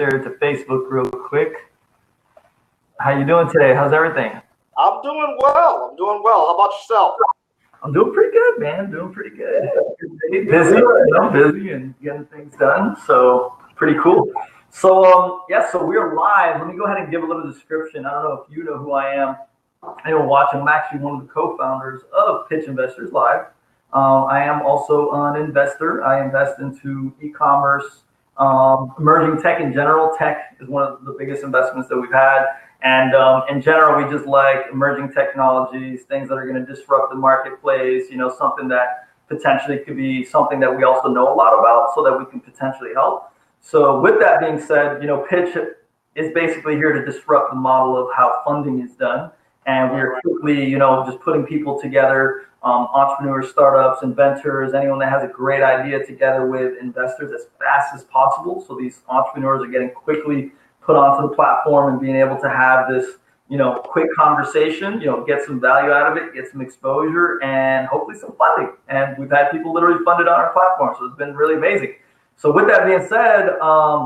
Share it to Facebook real quick. How you doing today? How's everything? I'm doing well. How about yourself? I'm doing pretty good, man. Doing pretty good. Busy and getting things done. So pretty cool. So so we're live. Let me go ahead and give a little description. I don't know if you know who I am. Anyone watching? I'm actually one of the co-founders of Pitch Investors Live. I am also an investor. I invest into e-commerce, emerging tech in general. Tech is one of the biggest investments that we've had. And in general, we just like emerging technologies, things that are going to disrupt the marketplace, something that potentially could be something that we also know a lot about so that we can potentially help. So with that being said, Pitch is basically here to disrupt the model of how funding is done. And we're quickly, just putting people together, entrepreneurs, startups, inventors, anyone that has a great idea together with investors as fast as possible. So these entrepreneurs are getting quickly put onto the platform and being able to have this, quick conversation, get some value out of it, get some exposure, and hopefully some funding. And we've had people literally funded on our platform, so it's been really amazing. So with that being said,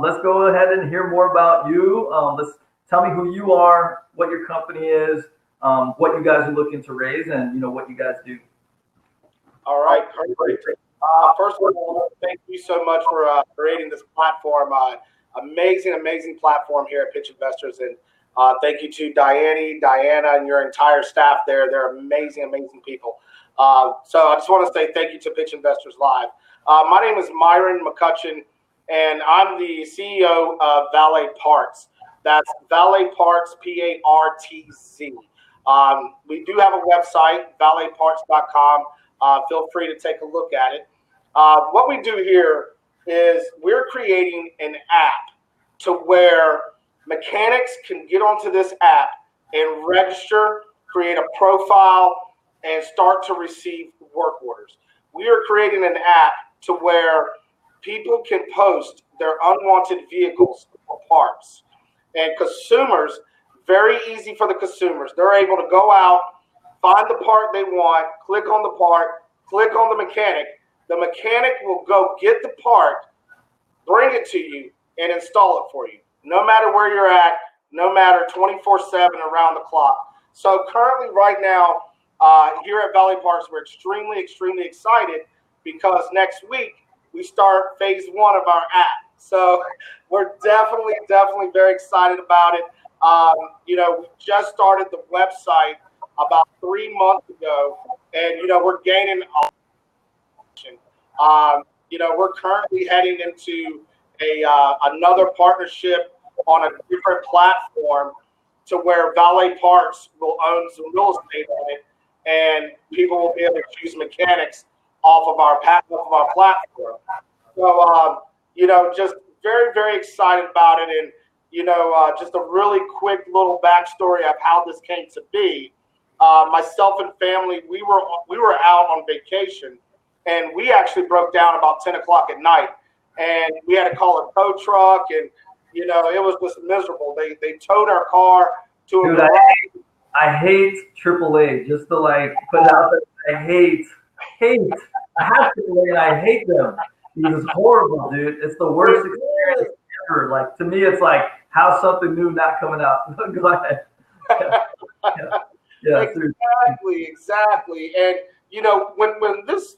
let's go ahead and hear more about you. Let's tell me who you are, what your company is, what you guys are looking to raise, and what you guys do. All right, great. First of all, thank you so much for creating this platform. Amazing platform here at Pitch Investors, and thank you to Diana, and your entire staff there. They're amazing people. So I just want to say thank you to Pitch Investors Live. My name is Myron McCutcheon, and I'm the CEO of ValetPartz. That's ValetPartz, P-A-R-T-Z. We do have a website, ValetPartz.com. Feel free to take a look at it. What we do here is we're creating an app to where mechanics can get onto this app and register, create a profile, and start to receive work orders. We are creating an app to where people can post their unwanted vehicles or parts. And consumers, very easy for the consumers. They're able to go out, find the part they want, click on the part, click on the mechanic. The mechanic will go get the part, bring it to you, and install it for you, no matter where you're at, no matter 24/7 around the clock. So currently right now, here at ValetPartz, we're extremely excited because next week we start phase 1 of our app. So we're definitely very excited about it. We just started the website about 3 months ago, and we're gaining. We're currently heading into another partnership on a different platform to where ValetPartz will own some real estate on it, and people will be able to choose mechanics off of our platform. So, just very excited about it, and just a really quick little backstory of how this came to be. Myself and family, we were out on vacation, and we actually broke down about 10 o'clock at night, and we had to call a tow truck, and it was just miserable. They towed our car to a. Dude, I hate AAA. Just to put it out there, I hate. I have AAA and I hate them. It's horrible, dude. It's the worst experience ever. To me, it's like how's something new not coming out. Go ahead. Yeah. Exactly. And when this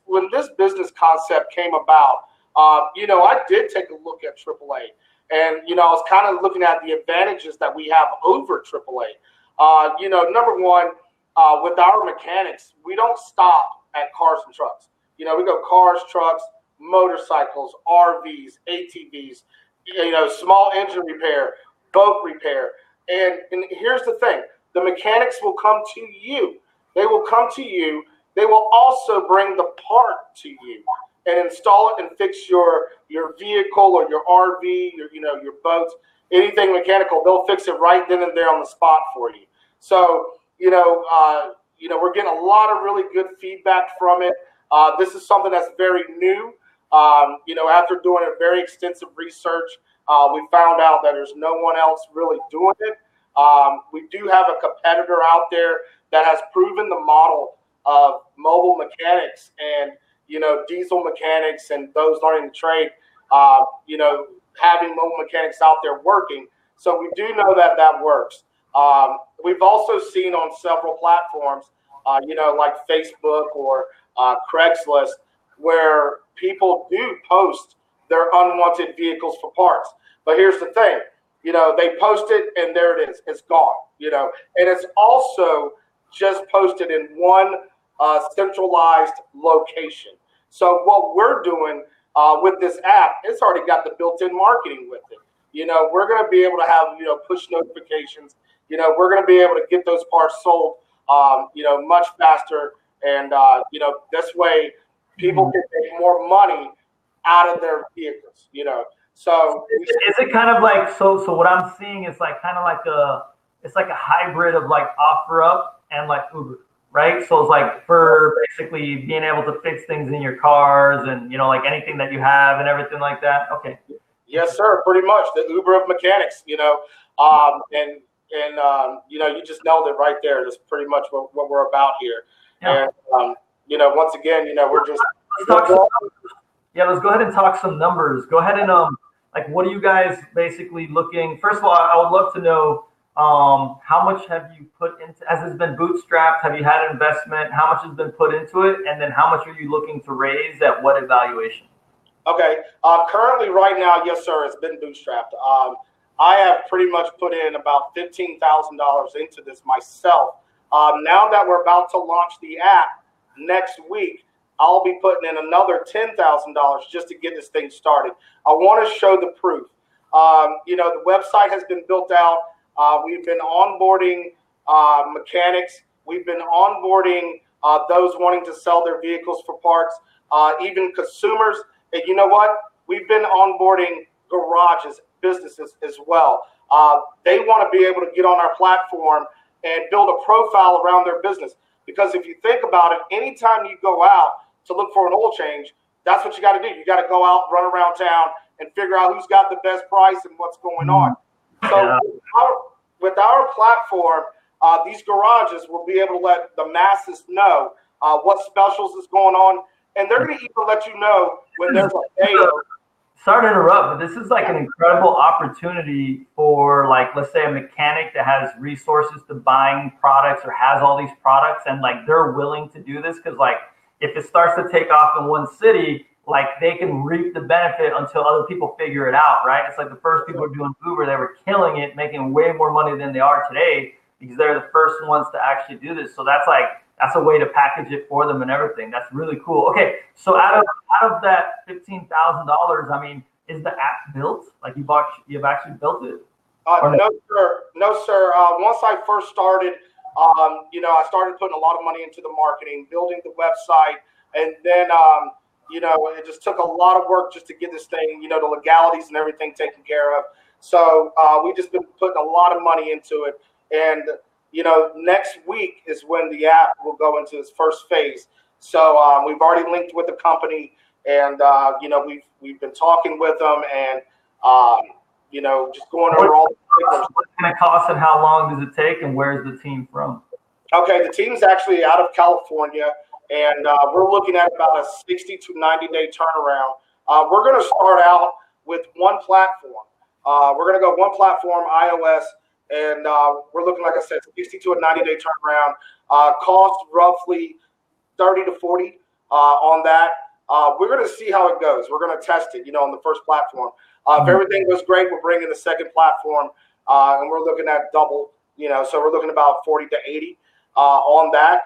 business concept came about, I did take a look at AAA, and I was kind of looking at the advantages that we have over AAA. Number one, with our mechanics, we don't stop at cars and trucks. We go cars, trucks, motorcycles, RVs, ATVs, small engine repair, boat repair. And here's the thing. The mechanics will come to you. They will come to you. They will also bring the part to you and install it and fix your vehicle or your RV, your boats, anything mechanical. They'll fix it right then and there on the spot for you. So, we're getting a lot of really good feedback from it. This is something that's very new. After doing a very extensive research, we found out that there's no one else really doing it. We do have a competitor out there that has proven the model of mobile mechanics and, diesel mechanics and those learning the trade, having mobile mechanics out there working. So we do know that that works. We've also seen on several platforms, like Facebook or Craigslist, where people do post their unwanted vehicles for parts. But here's the thing, they post it and there it is. It's gone, and it's also just posted in one centralized location. So what we're doing with this app, it's already got the built-in marketing with it. We're going to be able to have, push notifications. We're going to be able to get those parts sold, much faster. And, this way people can make more money out of their vehicles, So is it kind of like, so what I'm seeing is like kind of like it's like a hybrid of like OfferUp and like Uber, right? So it's like for basically being able to fix things in your cars and, like anything that you have and everything like that. Okay. Yes, sir. Pretty much the Uber of mechanics, you just nailed it right there. That's pretty much what we're about here. Yeah. And, once again, we're just. Let's go ahead and talk some numbers. Go ahead and, what are you guys basically looking? First of all, I would love to know how much have you put into, has it been bootstrapped? Have you had an investment? How much has been put into it? And then how much are you looking to raise at what evaluation? Okay. Currently, right now, yes, sir, it's been bootstrapped. I have pretty much put in about $15,000 into this myself. Now that we're about to launch the app next week, I'll be putting in another $10,000 just to get this thing started. I want to show the proof. The website has been built out. We've been onboarding mechanics. We've been onboarding those wanting to sell their vehicles for parts, even consumers. And you know what? We've been onboarding garages, businesses as well. They want to be able to get on our platform and build a profile around their business. Because if you think about it, anytime you go out to look for an oil change, that's what you got to do. You got to go out, run around town, and figure out who's got the best price and what's going on. So with our platform, these garages will be able to let the masses know what specials is going on, and they're going to even let you know when there's a sale. Sorry to interrupt, but this is like an incredible opportunity for, like, let's say a mechanic that has resources to buying products or has all these products, and like they're willing to do this because, like, if it starts to take off in one city, like they can reap the benefit until other people figure it out, right? It's like the first people doing Uber, they were killing it, making way more money than they are today because they're the first ones to actually do this. So that's a way to package it for them and everything. That's really cool. Okay, so out of that $15,000, I mean, is the app built? Like you've actually built it? No, sir. Once I first started, I started putting a lot of money into the marketing, building the website, and then it just took a lot of work just to get this thing, the legalities and everything taken care of. So we just been putting a lot of money into it, and next week is when the app will go into its first phase. So we've already linked with the company, and we've been talking with them, and just going over all the particulars. What's it going to cost, and how long does it take, and where's the team from? Okay, the team's actually out of California, and we're looking at about a 60 to 90-day turnaround. We're going to start out with one platform. We're going to go one platform, iOS, and we're looking, like I said, 60 to a 90-day turnaround. Cost roughly 30 to 40 on that. We're going to see how it goes. We're going to test it, on the first platform. If everything goes great, we're bringing the second platform, and we're looking at double, so we're looking about 40 to 80 on that.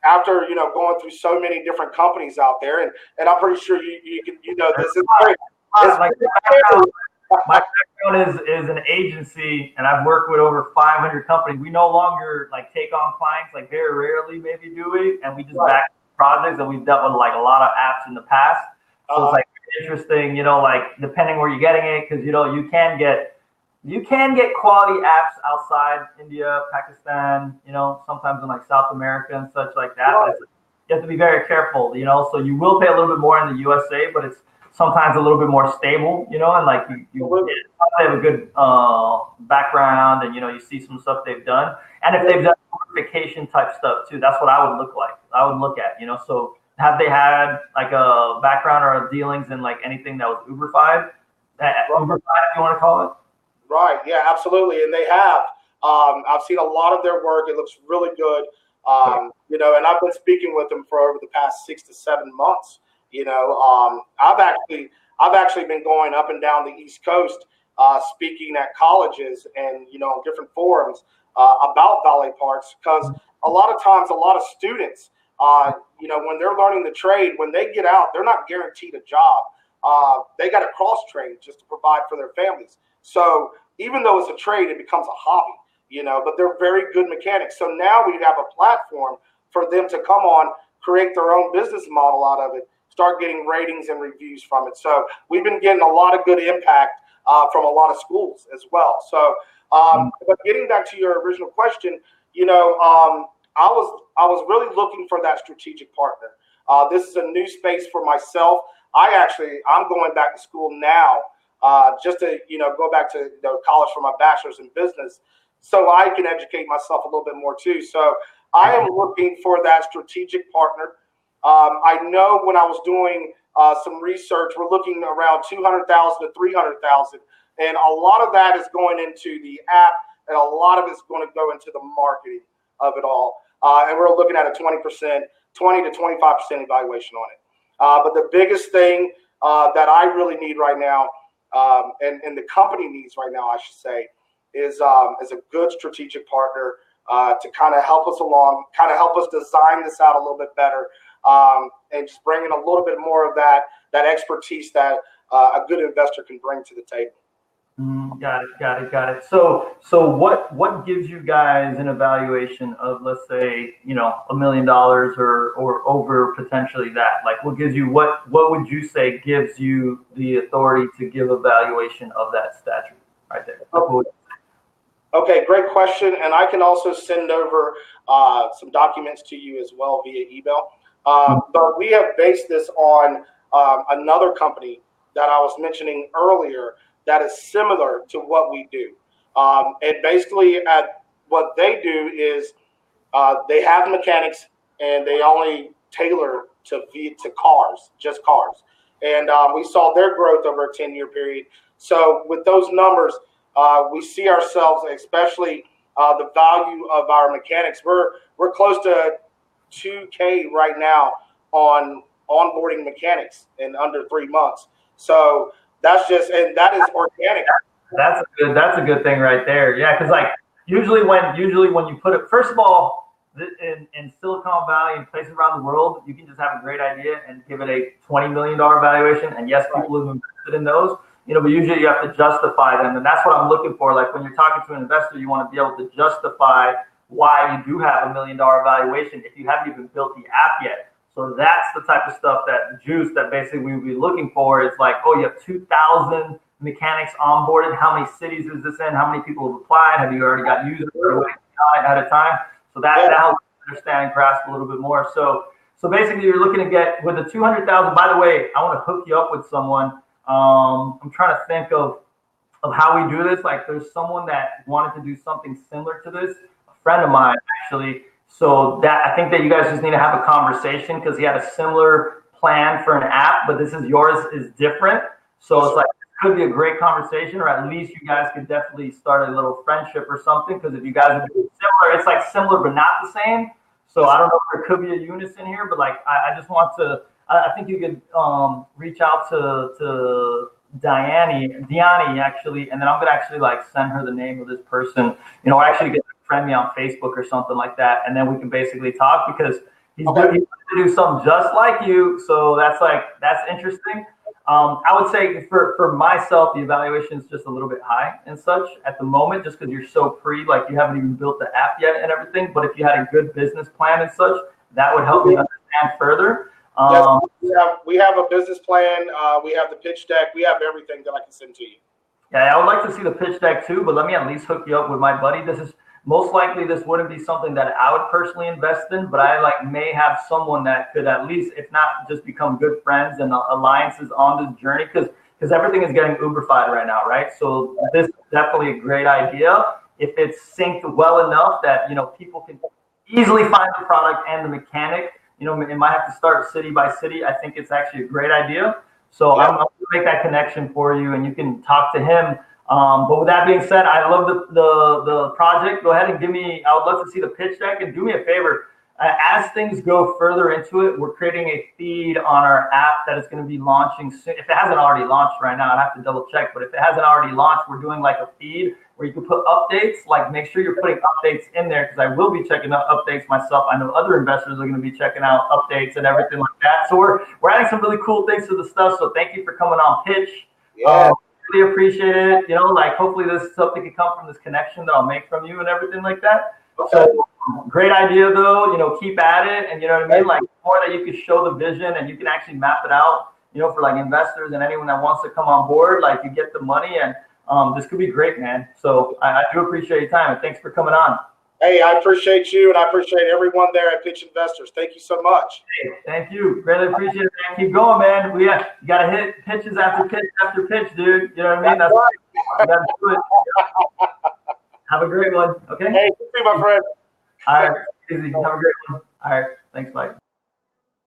After, going through so many different companies out there, and I'm pretty sure you can, this is great. My background is an agency, and I've worked with over 500 companies. We no longer take on clients, very rarely maybe do we, and we just back projects, and we've dealt with a lot of apps in the past. So it's interesting, depending where you're getting it, because you can get quality apps outside India, Pakistan, sometimes in South America and such like that. But you have to be very careful, so you will pay a little bit more in the USA, but it's sometimes a little bit more stable, and you have a good background, and you see some stuff they've done, and if they've done certification type stuff too, that's what I would look at, so have they had like a background or dealings in like anything that was Uberfied? Uberfied, if you want to call it. Right. Yeah, absolutely. And they have. I've seen a lot of their work. It looks really good. And I've been speaking with them for over the past 6 to 7 months. I've actually been going up and down the East Coast, speaking at colleges and different forums about ValetPartz, because a lot of times, a lot of students, when they're learning the trade, when they get out, they're not guaranteed a job. They got to cross train just to provide for their families. So even though it's a trade, it becomes a hobby, but they're very good mechanics. So now we have a platform for them to come on, create their own business model out of it, start getting ratings and reviews from it. So we've been getting a lot of good impact from a lot of schools as well. So, but getting back to your original question, I was really looking for that strategic partner. This is a new space for myself. I'm going back to school now, just to go back to college for my bachelor's in business, so I can educate myself a little bit more too. So I am looking for that strategic partner. I know when I was doing some research, we're looking around 200,000 to 300,000, and a lot of that is going into the app, and a lot of it's going to go into the marketing of it all. And we're looking at a 20% to 25% evaluation on it. But the biggest thing that I really need right now, and the company needs right now, I should say, is a good strategic partner to kind of help us along, kind of help us design this out a little bit better, and just bring in a little bit more of that expertise that a good investor can bring to the table. Got it. So what gives you guys an evaluation of, let's say, $1 million or over potentially that? Like, what would you say gives you the authority to give a valuation of that stature right there? Okay, great question. And I can also send over some documents to you as well via email. But we have based this on another company that I was mentioning earlier that is similar to what we do. And basically what they do is they have mechanics, and they only tailor to cars, just cars. And we saw their growth over a 10-year period. So with those numbers, we see ourselves, especially the value of our mechanics. We're close to $2,000 right now on onboarding mechanics in under 3 months. So that is organic. That's a good thing right there. Yeah, because like usually when you put it, first of all, in Silicon Valley and places around the world, you can just have a great idea and give it a $20 million valuation. And yes, people have invested in those. But usually you have to justify them, and that's what I'm looking for. Like when you're talking to an investor, you want to be able to justify why you do have $1 million valuation if you haven't even built the app yet. So that's the type of stuff that basically we would be looking for. Is like, oh, you have 2,000 mechanics onboarded. How many cities is this in? How many people have applied? Have you already got users ahead of time? So that helps understand and grasp a little bit more. So basically you're looking to get with the 200,000. By the way, I want to hook you up with someone. I'm trying to think of how we do this. Like there's someone that wanted to do something similar to this, a friend of mine actually. So that I think that you guys just need to have a conversation, because he had a similar plan for an app, but yours is different. So it's like, it could be a great conversation, or at least you guys could definitely start a little friendship or something. Because if you guys are similar, it's like similar but not the same. So I don't know if there could be a unison here, but like I just want to. I think you could reach out to Diani actually, and then I'm gonna actually like send her the name of this person. Or actually get a friend me on Facebook or something like that, and then we can basically talk, because he's going to do something just like you. So that's interesting. I would say for myself, the evaluation is just a little bit high and such at the moment, just because you're so like you haven't even built the app yet and everything. But if you had a good business plan and such, that would help me understand further. Yes, we have a business plan. We have the pitch deck. We have everything that I can send to you. Yeah, I would like to see the pitch deck too, but let me at least hook you up with my buddy. This wouldn't be something that I would personally invest in, but I may have someone that could at least, if not just become good friends and alliances on this journey, because everything is getting Uberfied right now, right? So this is definitely a great idea if it's synced well enough that people can easily find the product and the mechanic it might have to start city by city. I think it's actually a great idea. So I'm going to make that connection for you, and you can talk to him. But with that being said, I love the project. Go ahead and I would love to see the pitch deck, and do me a favor. As things go further into it, we're creating a feed on our app that is going to be launching soon. If it hasn't already launched right now, I'd have to double check. But if it hasn't already launched, we're doing like a feed where you can put updates. Like, make sure you're putting updates in there, because I will be checking out updates myself. I know other investors are going to be checking out updates and everything like that. So we're adding some really cool things to the stuff. So thank you for coming on Pitch. Yeah. Really appreciate it. Hopefully something can come from this connection that I'll make from you and everything like that. Okay. So great idea though, keep at it. And you know what I mean? Like, more that you can show the vision and you can actually map it out, for like investors and anyone that wants to come on board, like you get the money, and this could be great, man. So I do appreciate your time, and thanks for coming on. Hey, I appreciate you, and I appreciate everyone there at Pitch Investors. Thank you so much. Hey, thank you. Really appreciate it, man. Keep going, man. You got to hit pitches after pitch after pitch, dude. You know what I mean? That's right. You got to do it. Have a great one. Okay. Hey, you too, my friend. All right. Easy. Have a great one. All right. Thanks, Mike.